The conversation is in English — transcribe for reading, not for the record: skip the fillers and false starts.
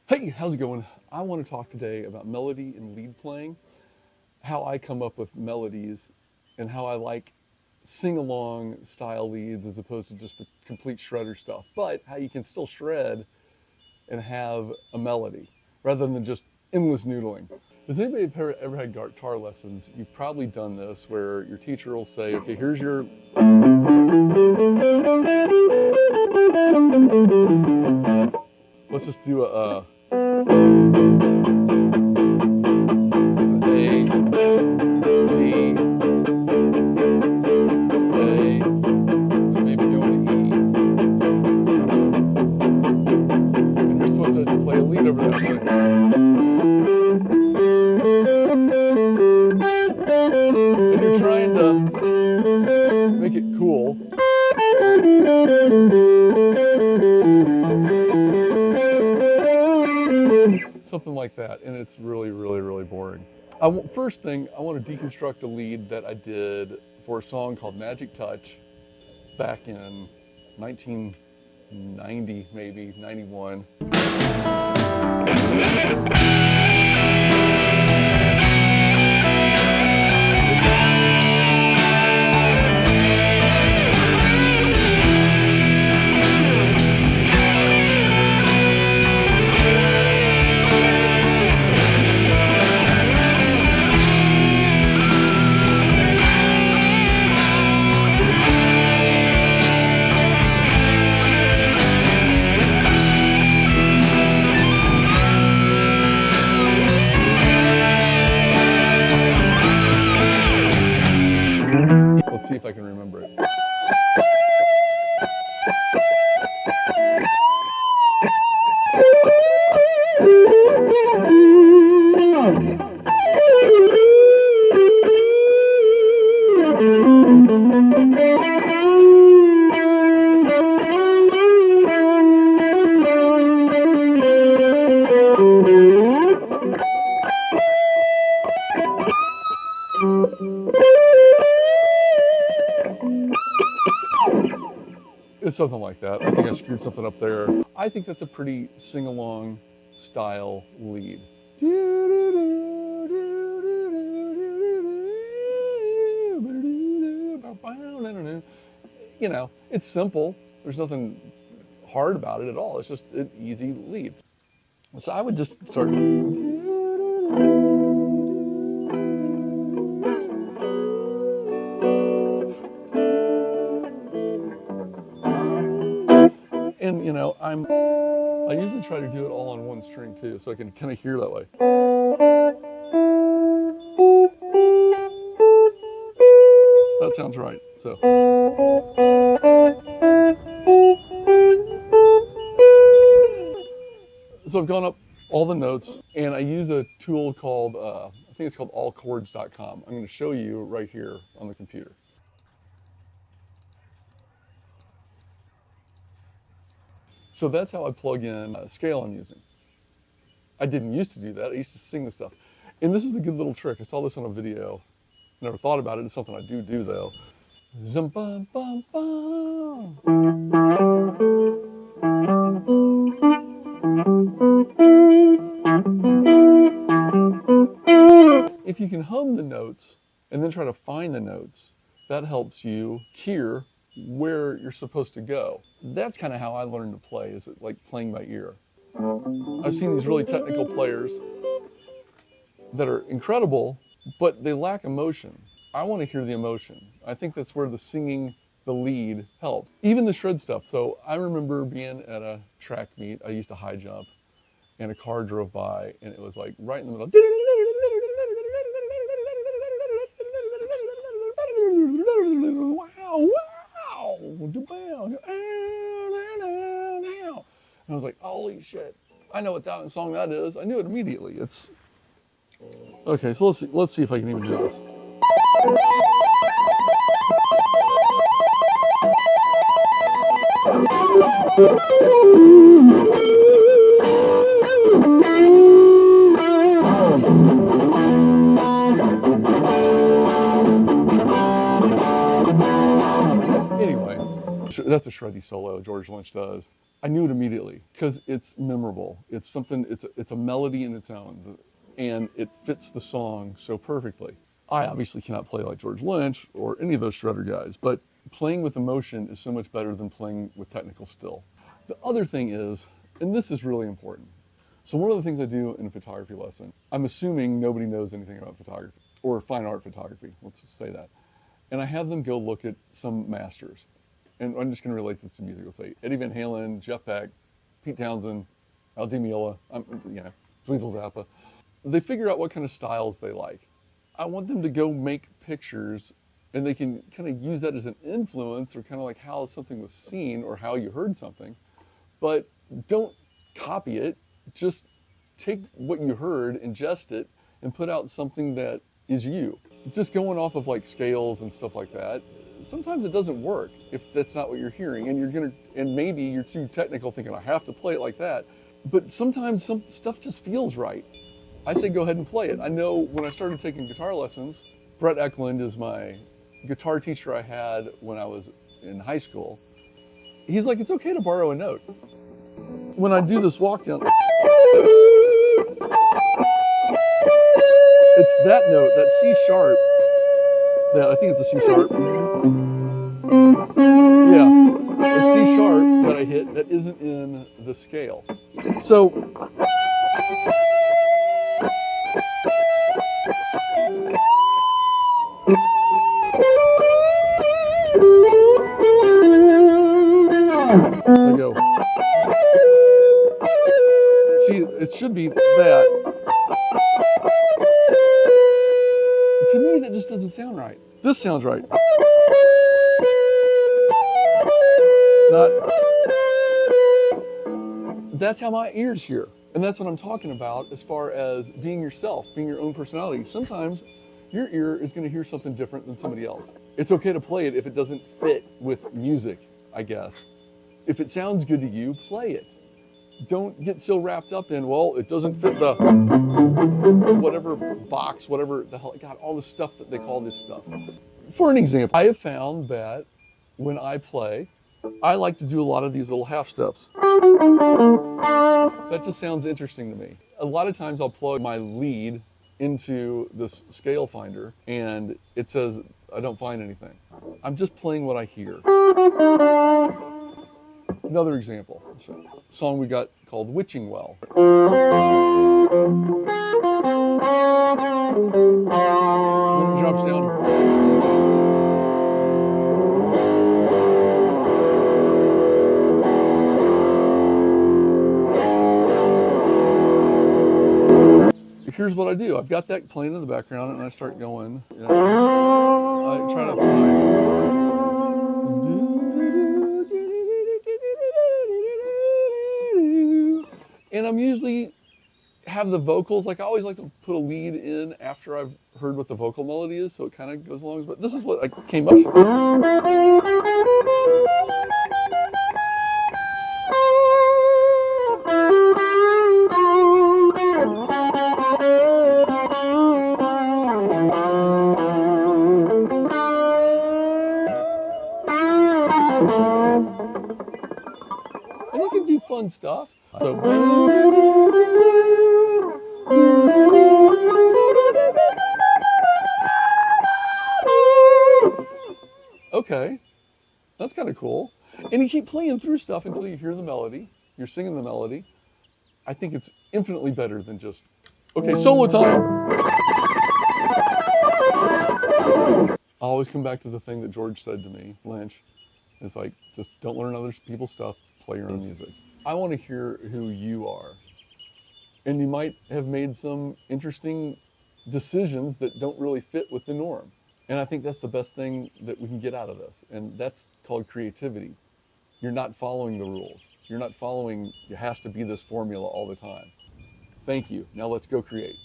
Hey, how's it going? I want to talk today about melody and lead playing, how I come up with melodies, and how I like sing-along style leads as opposed to just the complete shredder stuff, but how you can still shred and have a melody rather than just endless noodling. Has anybody ever had guitar lessons? You've probably done this where your teacher will say, okay, here's your... Let's just do a... just an A, D, A, and maybe go into E. And you're supposed to play a lead over that thing. And you're trying to make it cool. Something like that, and it's really, really, really boring. First thing, I want to deconstruct a lead that I did for a song called Magic Touch back in 1990, maybe 91. Let's see if I can remember it. It's something like that. I think I screwed something up there. I think that's a pretty sing-along style lead. You know, it's simple. There's nothing hard about it at all. It's just an easy lead. So I would just start. And you know, I usually try to do it all on one string too, so I can kind of hear that way. That sounds right. So I've gone up all the notes, and I use a tool called, I think it's called allchords.com. I'm going to show you right here on the computer. So that's how I plug in a scale I'm using. I didn't used to do that. I used to sing the stuff. And this is a good little trick. I saw this on a video. Never thought about it. It's something I do though. Zum bum bum bum. If you can hum the notes and then try to find the notes, that helps you hear where you're supposed to go. That's kind of how I learned to play, is it like playing by ear. I've seen these really technical players that are incredible, but they lack emotion. I want to hear the emotion. I think that's where the singing, the lead helped. Even the shred stuff. So I remember being at a track meet. I used to high jump, and a car drove by, and it was like right in the middle. And I was like, holy shit, I know what that song that is. I knew it immediately. It's okay. So let's see if I can even do this. Anyway, that's a shreddy solo George Lynch does. I knew it immediately because it's memorable. It's something, it's a melody in its own, and it fits the song so perfectly. I obviously cannot play like George Lynch or any of those shredder guys, but playing with emotion is so much better than playing with technical skill. The other thing is, and this is really important. So one of the things I do in a photography lesson, I'm assuming nobody knows anything about photography or fine art photography, let's just say that. And I have them go look at some masters. And I'm just going to relate this to music. Let's say Eddie Van Halen, Jeff Beck, Pete Townsend, Al Di Meola, Dweezil Zappa. They figure out what kind of styles they like. I want them to go make pictures, and they can kind of use that as an influence, or kind of like how something was seen or how you heard something. But don't copy it. Just take what you heard, ingest it, and put out something that is you. Just going off of like scales and stuff like that, sometimes it doesn't work if that's not what you're hearing, and maybe you're too technical thinking I have to play it like that. But sometimes some stuff just feels right. I say go ahead and play it. I know when I started taking guitar lessons, Brett Eklund is my guitar teacher I had when I was in high school. He's like, it's okay to borrow a note. When I do this walk down, it's that note, that C sharp, that I think it's a C sharp. Yeah, a C sharp that I hit that isn't in the scale. So, there we go. See, it should be that. To me, that just doesn't sound right. This sounds right. Not. That's how my ears hear. And that's what I'm talking about as far as being yourself, being your own personality. Sometimes your ear is going to hear something different than somebody else. It's okay to play it if it doesn't fit with music, I guess. If it sounds good to you, play it. Don't get so wrapped up in, well, it doesn't fit the whatever box, whatever the hell, God, all the stuff that they call this stuff. For an example, I have found that when I play, I like to do a lot of these little half steps. That just sounds interesting to me. A lot of times I'll plug my lead into this scale finder and it says, I don't find anything. I'm just playing what I hear. Another example, a song we got called Witching Well. Then it drops down. Here's what I do. I've got that playing in the background and I start going, I try to find. And I'm usually have the vocals, like I always like to put a lead in after I've heard what the vocal melody is, so it kind of goes along. But this is what I came up with. And you can do fun stuff. So, okay, that's kind of cool. And you keep playing through stuff until you hear the melody. You're singing the melody. I think it's infinitely better than just, okay, solo time. I always come back to the thing that George said to me, Lynch. It's like, just don't learn other people's stuff, play your own music. I want to hear who you are. And you might have made some interesting decisions that don't really fit with the norm. And I think that's the best thing that we can get out of this. And that's called creativity. You're not following the rules. You're not following, it has to be this formula all the time. Thank you. Now let's go create.